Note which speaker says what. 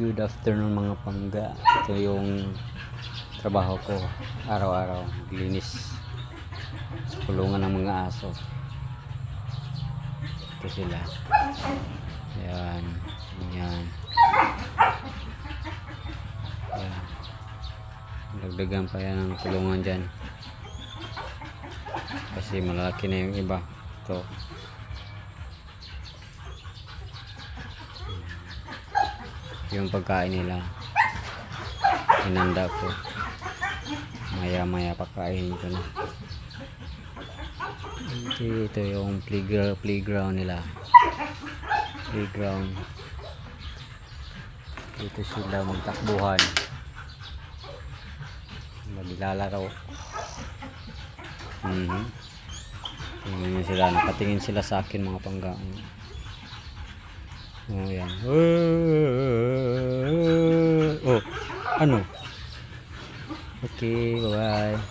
Speaker 1: Good afternoon mga pangga. Ito yung trabaho ko araw-araw, linis sa kulungan ng mga aso. Ito sila. Ayan, ayan. Ayan. Dagdagan pa yan ang kulungan dyan kasi malaki na yung iba. Ito yung pagkain nila, hinanda ko, maya maya pakainin ko na. Ito yung playground nila, playground. Dito sila magtakbuhan, maglalaro. Tingnan nyo sila, nakatingin sila sa akin mga pangga. Oh, yan. Oh, ano? Okay, bye-bye.